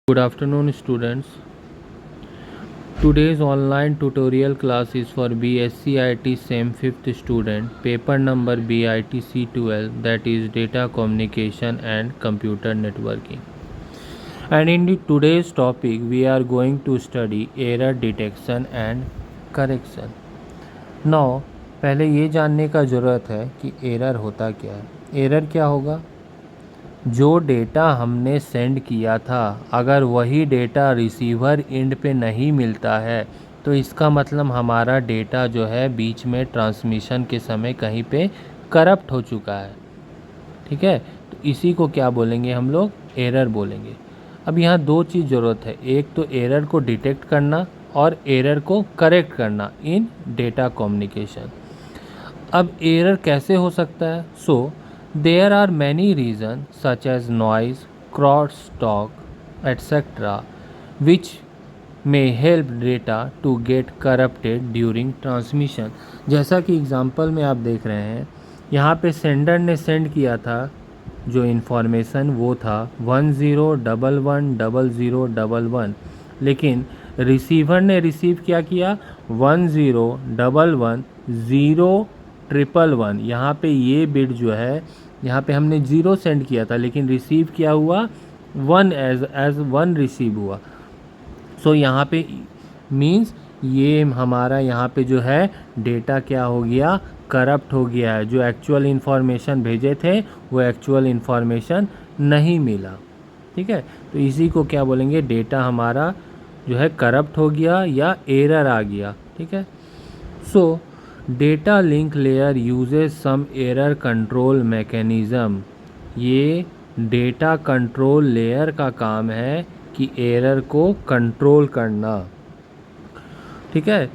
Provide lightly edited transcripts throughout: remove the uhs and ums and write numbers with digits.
Good afternoon, students. Today's online tutorial class is for BSc IT SEM 5th student, paper number BIT C12, that is Data Communication and Computer Networking. And in today's topic, we are going to study error detection and correction. Now, पहले ये जानने का ज़रूरत है कि error होता क्या है। एरर क्या होगा? जो डेटा हमने सेंड किया था, अगर वही डेटा रिसीवर एंड पे नहीं मिलता है तो इसका मतलब हमारा डेटा जो है बीच में ट्रांसमिशन के समय कहीं पे करप्ट हो चुका है। ठीक है, तो इसी को क्या बोलेंगे हम लोग? एरर बोलेंगे। अब यहाँ दो चीज़ ज़रूरत है, एक तो एरर को डिटेक्ट करना और एरर को करेक्ट करना इन डेटा कम्युनिकेशन। अब एरर कैसे हो सकता है? There are many reasons such as noise, crosstalk, etc., which may help data to get corrupted during transmission. जैसा कि एग्जांपल में आप देख रहे हैं, यहाँ पे सेंडर ने सेंड किया था जो इन्फॉर्मेशन वो था 10110011, लेकिन रिसीवर ने रिसीव क्या किया 10110011। यहाँ पे ये बिट जो है, यहाँ पे हमने 0 सेंड किया था लेकिन रिसीव क्या हुआ 1 एज 1 रिसीव हुआ। सो यहाँ पे मीन्स ये हमारा यहाँ पे जो है डेटा क्या हो गया, करप्ट हो गया है। जो एक्चुअल इन्फॉर्मेशन भेजे थे वो एक्चुअल इन्फॉर्मेशन नहीं मिला। ठीक है, तो इसी को क्या बोलेंगे, डेटा हमारा जो है करप्ट हो गया या एरर आ गया। ठीक है, so data link layer uses some error control mechanism. ये डेटा कंट्रोल लेयर का काम है कि एरर को कंट्रोल करना। ठीक है,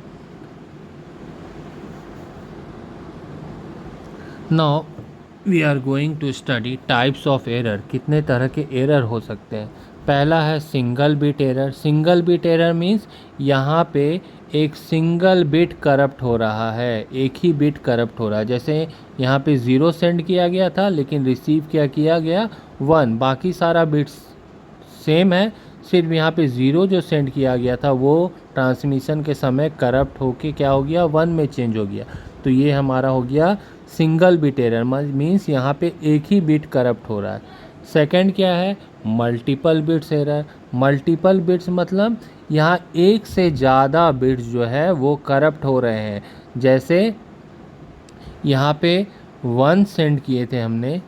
now we are going to study types of error. कितने तरह के एरर हो सकते हैं? पहला है single bit error. Single bit error means यहाँ पे एक सिंगल बिट करप्ट हो रहा है, एक ही बिट करप्ट हो रहा है। जैसे यहाँ पे 0 सेंड किया गया था लेकिन रिसीव क्या किया गया 1, बाकी सारा बिट्स सेम है, सिर्फ यहाँ पे 0 जो सेंड किया गया था वो ट्रांसमिशन के समय करप्ट होके क्या हो गया 1 में चेंज हो गया। तो ये हमारा हो गया सिंगल बिट एरर, मीन्स यहाँ पे एक ही बिट करप्ट हो रहा है। सेकंड क्या है? Multiple bits error. Multiple bits मतलब यहाँ एक से ज़्यादा बिट्स जो है वो करप्ट हो रहे हैं। जैसे यहाँ पे 1 सेंड किए थे हमने,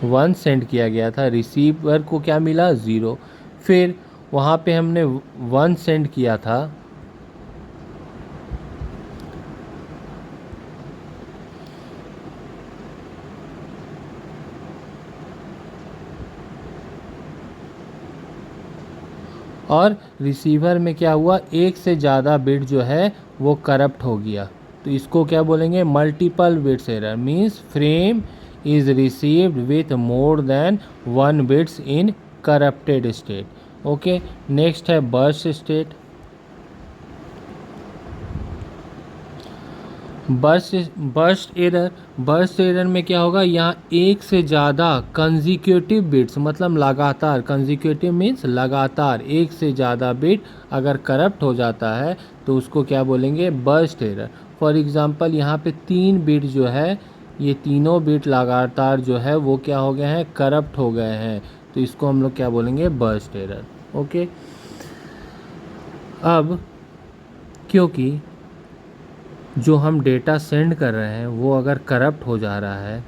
1 सेंड किया गया था, रिसीवर को क्या मिला 0। फिर वहाँ पे हमने 1 सेंड किया था, और रिसीवर में क्या हुआ, एक से ज़्यादा बिट जो है वो करप्ट हो गया। तो इसको क्या बोलेंगे? Multiple bits error. Means frame is received with more than 1 bits in corrupted state. Okay, next है बर्स्ट स्टेट। बर्स्ट एरर में क्या होगा, यहाँ एक से ज़्यादा कंजिक्यूटिव बिट्स मतलब लगातार, कंजिक्यूटिव मीन्स लगातार एक से ज़्यादा बिट अगर करप्ट हो जाता है तो उसको क्या बोलेंगे? Burst error. फॉर एग्जांपल यहाँ पे 3 बिट जो है, ये तीनों बिट लगातार जो है वो क्या हो गए हैं, करप्ट हो गए हैं, तो इसको हम लोग क्या बोलेंगे? Burst error. ओके, अब क्योंकि जो हम डेटा सेंड कर रहे हैं वो अगर करप्ट हो जा रहा है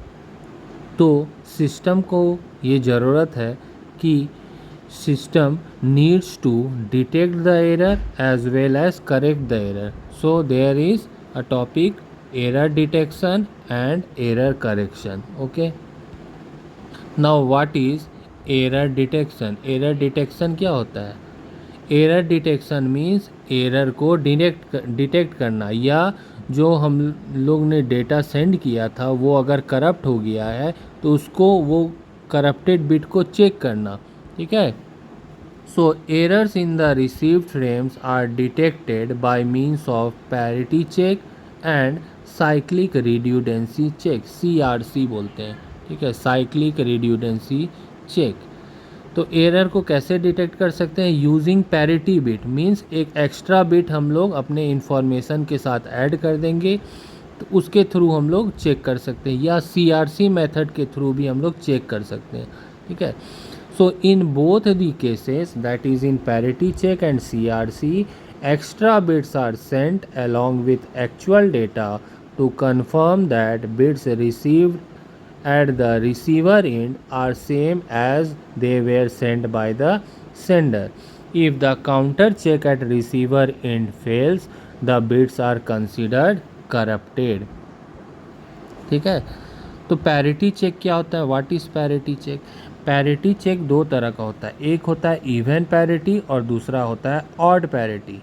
तो सिस्टम को ये ज़रूरत है कि system needs to detect the error as well as correct the error. So there is a topic error detection and error correction. Okay, now what is error detection? Error detection क्या होता है? Error detection means error को detect करना, या जो हम लोग ने डेटा सेंड किया था वो अगर करप्ट हो गया है तो उसको, वो करप्टेड बिट को चेक करना। ठीक है, so errors in the received frames are detected by means of parity check and cyclic redundancy check, CRC बोलते हैं। ठीक है, साइक्लिक रिड्यूडेंसी चेक। तो एरर को कैसे डिटेक्ट कर सकते हैं? यूजिंग पैरिटी बिट, मीन्स एक एक्स्ट्रा बिट हम लोग अपने इंफॉर्मेशन के साथ ऐड कर देंगे, तो उसके थ्रू हम लोग चेक कर सकते हैं, या CRC मेथड के थ्रू भी हम लोग चेक कर सकते हैं, ठीक है। So in both the cases, that is in parity check and CRC, extra bits are sent along with actual data to confirm that bits received at the receiver end are same as they were sent by the sender. If the counter check at receiver end fails, the bits are considered corrupted. ठीक है। तो parity check क्या होता है? What is parity check? Parity check दो तरह का होता है, एक होता है इवन पैरिटी और दूसरा होता है ऑड पैरिटी।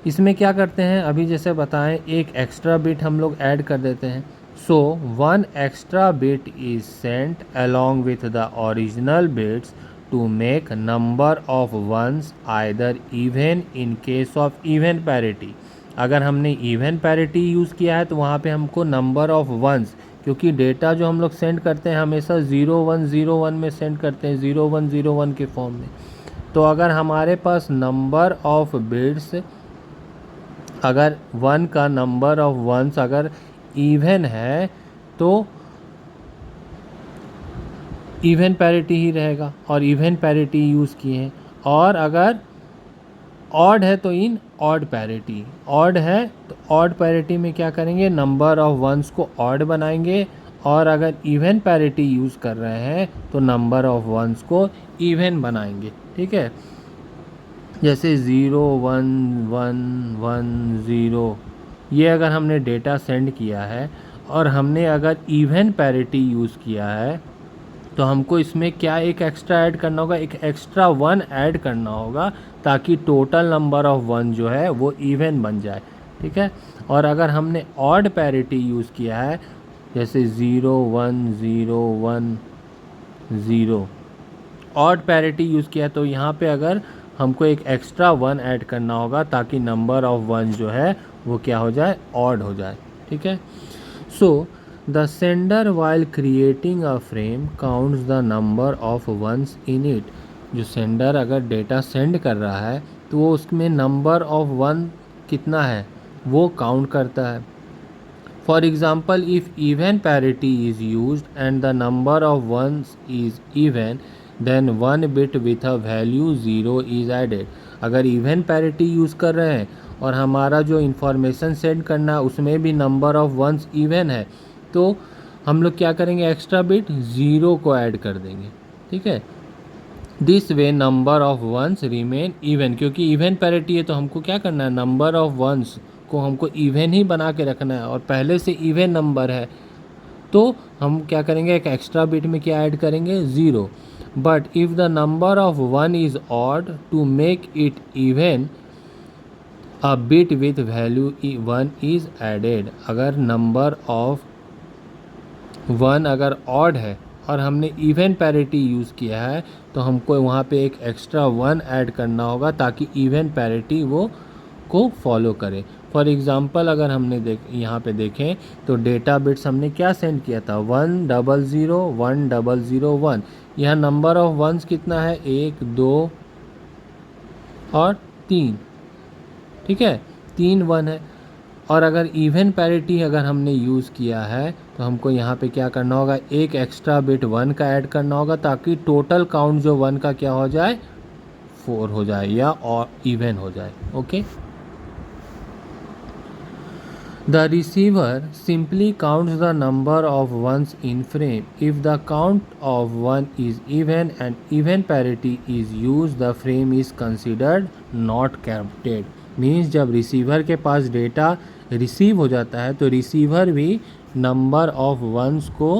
इसमें क्या करते हैं, अभी जैसे बताएं, एक एक्स्ट्रा बिट हम लोग ऐड कर देते हैं। So 1 extra bit is sent along with the original bits to make number of ones either even in case of even parity. अगर हमने इवन पैरिटी यूज़ किया है तो वहाँ पे हमको नंबर ऑफ वंस, क्योंकि डेटा जो हम लोग सेंड करते हैं हमेशा 0101 में सेंड करते हैं, 0101 के फॉर्म में। तो अगर हमारे पास नंबर ऑफ बिट्स, अगर 1 का नंबर ऑफ वंस अगर इवन है तो इवन पैरिटी ही रहेगा और इवन पैरिटी यूज़ किए हैं, और अगर ऑड है तो इन ऑड पैरिटी। ऑड है तो ऑड पैरिटी में क्या करेंगे, नंबर ऑफ वंस को ऑड बनाएंगे, और अगर इवन पैरिटी यूज़ कर रहे हैं तो नंबर ऑफ वंस को इवन बनाएंगे, ठीक है। जैसे 0 1 1 1 0, ये अगर हमने डेटा सेंड किया है और हमने अगर इवन पैरिटी यूज़ किया है तो हमको इसमें क्या एक एक्स्ट्रा ऐड करना होगा, एक एक्स्ट्रा 1 ऐड करना होगा, ताकि टोटल नंबर ऑफ 1 जो है वो इवन बन जाए, ठीक है। और अगर हमने ऑड पैरिटी यूज़ किया है, जैसे 0 1 0 1 0, ऑड पैरिटी यूज़ किया तो यहाँ पे अगर हमको एक एक्स्ट्रा 1 ऐड करना होगा ताकि नंबर ऑफ 1 जो है वो क्या हो जाए, ऑड हो जाए, ठीक है। So the sender while creating a frame counts the number of ones in it. जो सेंडर अगर डेटा सेंड कर रहा है तो वो उसमें नंबर ऑफ 1 कितना है वो काउंट करता है। For example, if even parity is used and the number of ones is even, then 1 bit with a value 0 is added. अगर इवन पैरिटी यूज़ कर रहे हैं और हमारा जो इन्फॉर्मेशन सेंड करना है उसमें भी नंबर ऑफ वंस इवन है, तो हम लोग क्या करेंगे, एक्स्ट्रा बिट 0 को ऐड कर देंगे, ठीक है। This way number of ones remain even, क्योंकि इवन पैरिटी है तो हमको क्या करना है, नंबर ऑफ वंस को हमको इवन ही बना के रखना है, और पहले से इवन नंबर है तो हम क्या करेंगे, एक एक्स्ट्रा बिट में क्या ऐड करेंगे, 0। But if the number of 1 is odd, to make it even a bit with value 1 is added. अगर नंबर ऑफ 1 अगर ऑड है और हमने इवन पैरिटी यूज़ किया है तो हमको वहाँ पे एक एक्स्ट्रा 1 ऐड करना होगा ताकि इवन पैरिटी वो को फॉलो करे। फॉर एग्ज़ाम्पल, अगर हमने यहाँ पे देखें तो डेटा बिट्स हमने क्या सेंड किया था, 1 0 0 1 0 0 1। यहाँ नंबर ऑफ वंस कितना है, 1 2 और 3, ठीक है, 3 1 है। और अगर इवन पैरिटी अगर हमने यूज़ किया है तो हमको यहाँ पे क्या करना होगा, एक एक्स्ट्रा बिट 1 का ऐड करना होगा ताकि टोटल काउंट जो 1 का क्या हो जाए, 4 हो जाए या और इवन हो जाए, okay. The receiver simply counts the number of ones in frame. If the count of 1 is even and even parity is used, the frame is considered not corrupted. Means जब रिसीवर के पास data receive हो जाता है तो receiver भी number of ones को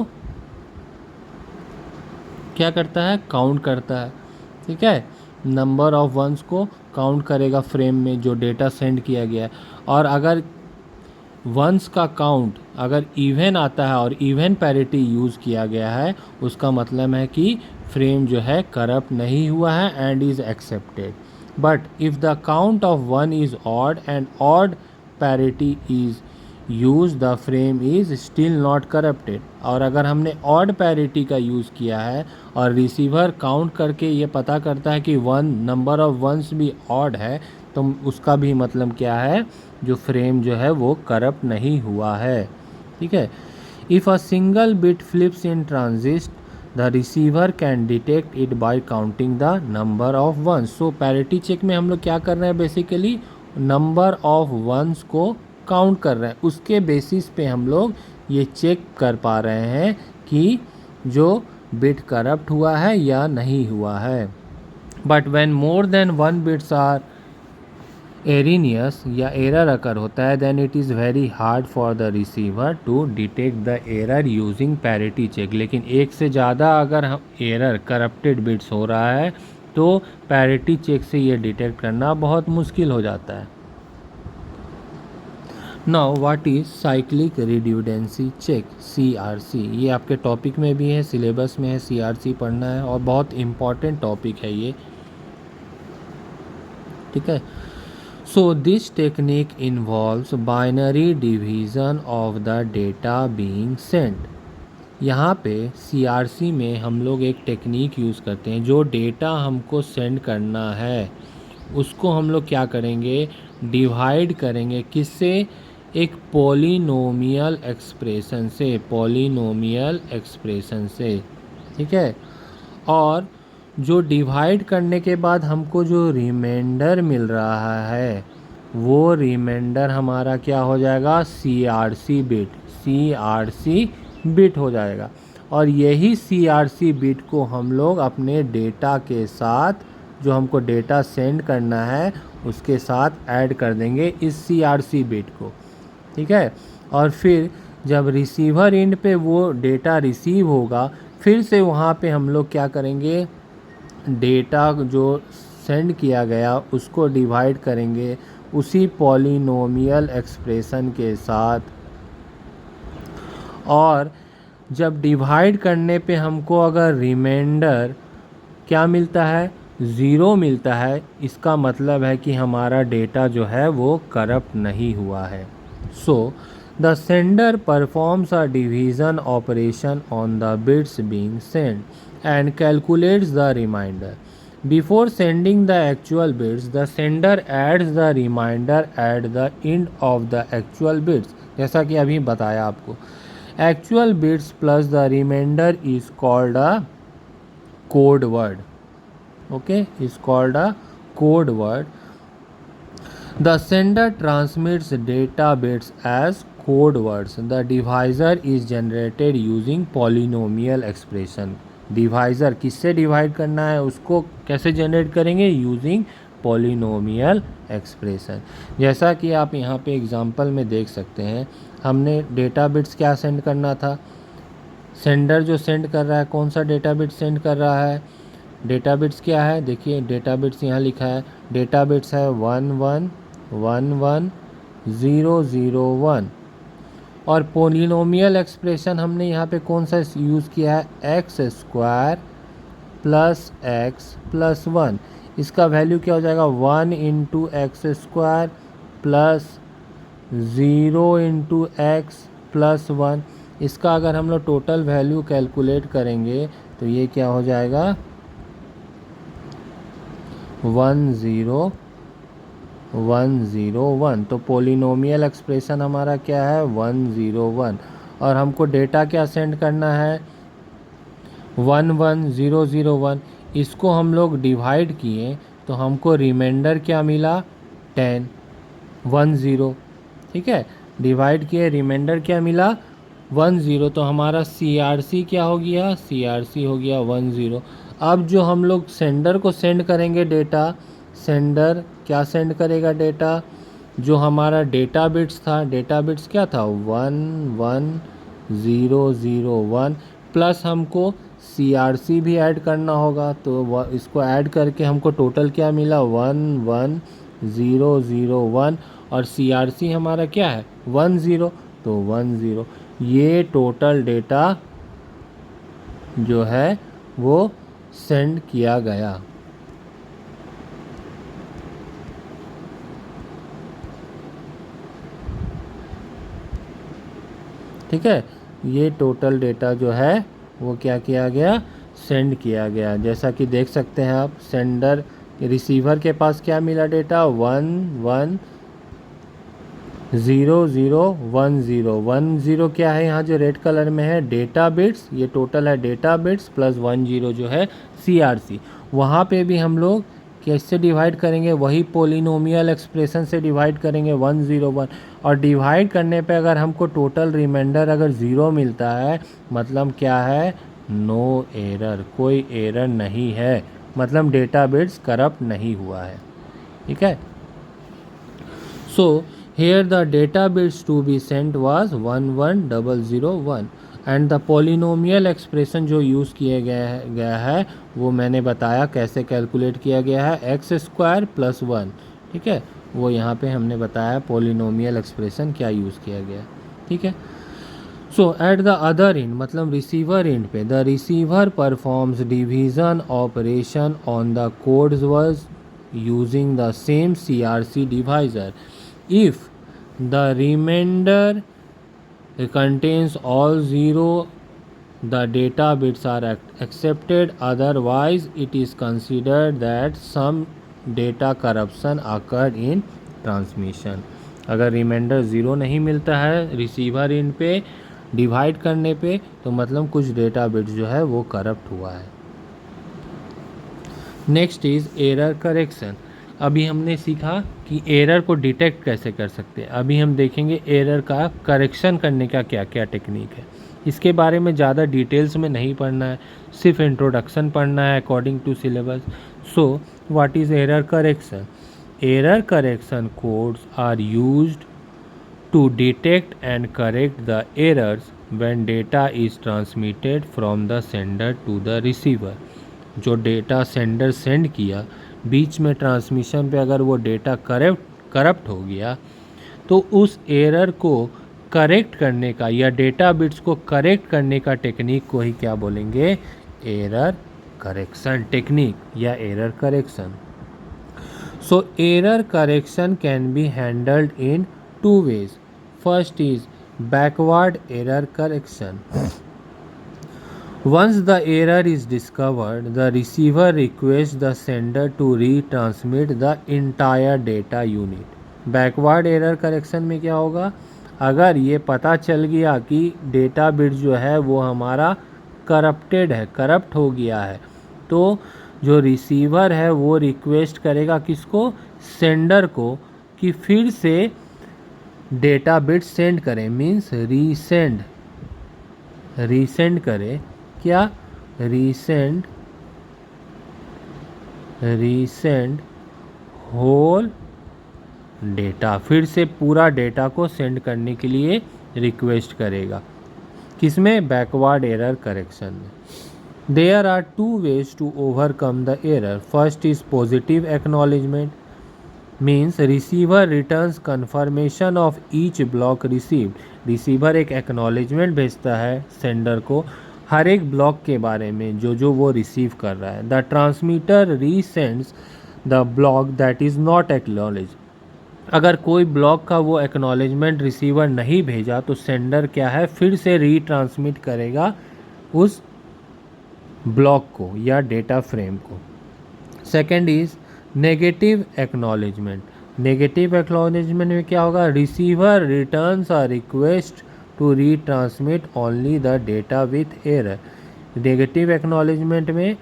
क्या करता है, काउंट करता है, ठीक है। नंबर ऑफ वंस को काउंट करेगा फ्रेम में जो डेटा सेंड किया गया है। और अगर वंस का काउंट अगर इवन आता है और इवन पैरिटी यूज़ किया गया है, उसका मतलब है कि फ्रेम जो है करप्ट नहीं हुआ है and is accepted. But if the count of 1 is odd and odd parity is use the frame is still not corrupted. और अगर हमने ऑड पैरिटी का यूज़ किया है और रिसीवर काउंट करके ये पता करता है कि नंबर ऑफ वंस भी ऑड है, तो उसका भी मतलब क्या है, जो फ्रेम जो है वो करप्ट नहीं हुआ है। ठीक है। If a single bit flips in transit, the receiver can detect it by counting the number of ones. So parity check में हम लोग क्या कर रहे हैं, बेसिकली नंबर ऑफ वंस को काउंट कर रहे हैं, उसके बेसिस पे हम लोग ये चेक कर पा रहे हैं कि जो बिट करप्ट हुआ है या नहीं हुआ है। But when more than one bits are erroneous या एरर अकर होता है, then it is very hard for the receiver to detect the error using parity check. लेकिन एक से ज़्यादा अगर हम एरर करप्टेड बिट्स हो रहा है तो पैरिटी चेक से ये डिटेक्ट करना बहुत मुश्किल हो जाता है। Now what is cyclic redundancy check, CRC। ये आपके टॉपिक में भी है, सिलेबस में है, CRC पढ़ना है और बहुत इम्पॉर्टेंट टॉपिक है ये। ठीक है। So this technique involves binary division of the data being Saint. यहाँ पे CRC में हम लोग एक टेक्निक यूज़ करते हैं, जो डेटा हमको सेंड करना है उसको हम लोग क्या करेंगे, डिवाइड करेंगे, किससे, एक पॉलिनोमियल एक्सप्रेशन से, पॉलिनोमियल एक्सप्रेशन से। ठीक है। और जो डिवाइड करने के बाद हमको जो रिमाइंडर मिल रहा है वो रिमाइंडर हमारा क्या हो जाएगा, CRC बिट, CRC बिट हो जाएगा। और यही CRC बिट को हम लोग अपने डेटा के साथ, जो हमको डेटा सेंड करना है उसके साथ ऐड कर देंगे इस CRC बिट को। ठीक है। और फिर जब रिसीवर एंड पे वो डेटा रिसीव होगा, फिर से वहाँ पे हम लोग क्या करेंगे, डेटा जो सेंड किया गया उसको डिवाइड करेंगे उसी पॉलिनोमियल एक्सप्रेशन के साथ। और जब डिवाइड करने पे हमको अगर रिमाइंडर क्या मिलता है, 0 मिलता है, इसका मतलब है कि हमारा डेटा जो है वो करप्ट नहीं हुआ है। So the sender performs a division operation on the bits being send and calculates the remainder. Before sending the actual bits, the sender adds the reminder at the end of the actual bits। जैसा कि अभी बताया आपको, actual bits plus the remainder is called a code word। Okay, is called a code word। The sender transmits data bits as code words। The divisor is generated using polynomial expression। Divisor किससे divide करना है उसको कैसे generate करेंगे, using polynomial expression. जैसा कि आप यहाँ पे एग्जांपल में देख सकते हैं, हमने डेटा बिट्स क्या सेंड करना था, सेंडर जो सेंड कर रहा है कौन सा डेटा बिट सेंड कर रहा है, डेटा बिट्स क्या है, देखिए डेटा बिट्स यहाँ लिखा है, डेटा बिट्स है 11111001। और पोलिनोमियल एक्सप्रेशन हमने यहाँ पे कौन सा यूज़ किया है, x² प्लस x प्लस 1। इसका वैल्यू क्या हो जाएगा, 1 into x² plus 0 into x plus 1। इसका अगर हम लोग टोटल वैल्यू कैलकुलेट करेंगे तो ये क्या हो जाएगा, 101। तो पोलिनोमियल एक्सप्रेशन हमारा क्या है, 101। और हमको डेटा क्या सेंड करना है, 11001। इसको हम लोग डिवाइड किए तो हमको रिमाइंडर क्या मिला, 10। ठीक है, डिवाइड किए रिमाइंडर क्या मिला, 10। तो हमारा CRC क्या हो गया, CRC हो गया 10। अब जो हम लोग सेंडर को सेंड करेंगे डेटा, सेंडर क्या सेंड करेगा डेटा, जो हमारा डेटा बिट्स था, डेटा बिट्स क्या था 11001 प्लस हमको CRC भी ऐड करना होगा। तो इसको ऐड करके हमको टोटल क्या मिला, 11001। और CRC हमारा क्या है 10, तो 10। ये टोटल डेटा जो है वो सेंड किया गया। ठीक है, ये टोटल डेटा जो है वो क्या किया गया, सेंड किया गया। जैसा कि देख सकते हैं आप, सेंडर रिसीवर के पास क्या मिला डेटा, 110010 क्या है यहाँ जो रेड कलर में है, डेटा बिट्स, ये टोटल है डेटा बिट्स प्लस 10 जो है CRC। वहाँ पे भी हम लोग कैसे डिवाइड करेंगे, वही पोलिनोमियल एक्सप्रेशन से डिवाइड करेंगे 101, और डिवाइड करने पे अगर हमको टोटल रिमाइंडर अगर 0 मिलता है मतलब क्या है, नो एरर, कोई एरर नहीं है, मतलब डेटा बिट्स करप्ट नहीं हुआ है। ठीक है, सो here the data bits to be sent was 11001 and the polynomial expression जो यूज़ किया गया है वो मैंने बताया कैसे कैलकुलेट किया गया है, x² + 1। ठीक है, वो यहाँ पे हमने बताया पोलिनोमियल एक्सप्रेशन क्या यूज़ किया गया। ठीक है, सो एट द अदर एंड मतलब रिसीवर एंड पे, the receiver performs division operation on the codes was using the same CRC divisor if the remainder contains all 0 the data bits are accepted, otherwise it is considered that some data corruption occurred in transmission। अगर reminder 0 नहीं मिलता है receiver इन पे divide करने पे तो मतलब कुछ डेटा बिट्स जो है वो करप्ट हुआ है। Next is error correction. अभी हमने सीखा कि एरर को डिटेक्ट कैसे कर सकते हैं, अभी हम देखेंगे एरर का करेक्शन करने का क्या क्या टेक्निक है। इसके बारे में ज़्यादा डिटेल्स में नहीं पढ़ना है, सिर्फ इंट्रोडक्शन पढ़ना है according to syllabus. So what is error correction? Error correction codes are used to detect and correct the errors when data is transmitted from the sender to the receiver. जो data sender send किया, बीच में transmission पे अगर वो data corrupt हो गया तो उस एरर को करेक्ट करने का या डेटा बिट्स को करेक्ट करने का टेक्निक को ही क्या बोलेंगे, एरर करेक्शन टेक्निक या error correction. So error correction can be handled in 2 ways। First is backward error correction. Once the error is discovered, the receiver requests the sender to retransmit the entire data unit। Backward error correction में क्या होगा, अगर ये पता चल गया कि data bit जो है वो हमारा करप्टेड है, करप्ट हो गया है, तो जो रिसीवर है वो रिक्वेस्ट करेगा किसको, सेंडर को, कि फिर से डेटा बिट सेंड करें, मीन्स रीसेंड करे। क्या, रीसेंड होल डेटा, फिर से पूरा डेटा को सेंड करने के लिए रिक्वेस्ट करेगा। किसमें, बैकवर्ड एरर करेक्शन में। There are 2 ways to overcome the error. First is positive acknowledgement, means receiver returns confirmation of each block received. Receiver एक एक्नॉलेजमेंट भेजता है सेंडर को हर एक ब्लॉक के बारे में जो वो रिसीव कर रहा है। The transmitter resends the block that is not acknowledge. अगर कोई ब्लॉक का वो एक्नॉलेजमेंट रिसीवर नहीं भेजा तो सेंडर क्या है, फिर से रीट्रांसमिट करेगा उस ब्लॉक को या डेटा फ्रेम को। Second is negative acknowledgement. Negative acknowledgement में क्या होगा, receiver returns a request to retransmit only the data with error. Negative acknowledgement में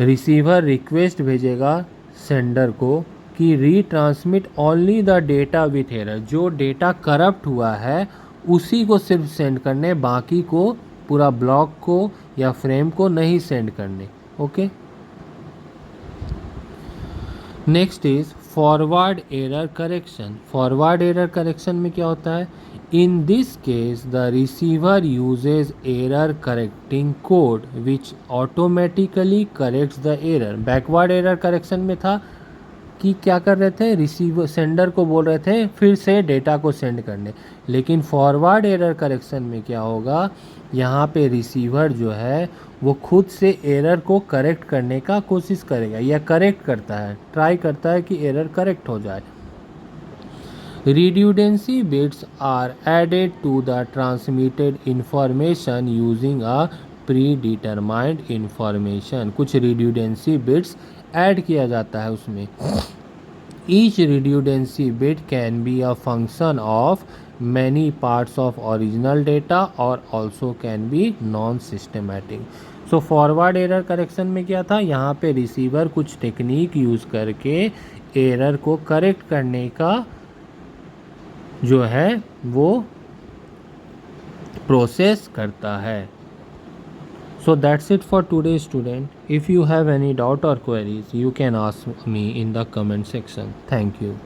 रिसीवर रिक्वेस्ट भेजेगा सेंडर को कि retransmit only the data with error, जो डेटा करप्ट हुआ है उसी को सिर्फ सेंड करने, बाकी को पूरा ब्लॉक को या फ्रेम को नहीं सेंड करने। Okay, next is forward error correction. Forward error correction में क्या होता है, in this case the receiver uses error correcting code which automatically corrects the error. Backward error correction में था कि क्या कर रहे थे, रिसीवर सेंडर को बोल रहे थे फिर से डेटा को सेंड करने, लेकिन फॉरवर्ड एरर करेक्शन में क्या होगा, यहाँ पे रिसीवर जो है वो खुद से एरर को करेक्ट करने का कोशिश करेगा या करेक्ट करता है, ट्राई करता है कि एरर करेक्ट हो जाए। Redundancy bits are added to the transmitted information using a predetermined information. कुछ redundancy bits ऐड किया जाता है उसमें. Each redundancy bit can be a function of many parts of original data or also can be non-systematic. So forward error correction में क्या था, यहाँ पे रिसीवर कुछ टेक्निक यूज़ करके एरर को करेक्ट करने का जो है वो प्रोसेस करता है. So that's it for today, student. If you have any doubt or queries, you can ask me in the comment section. Thank you.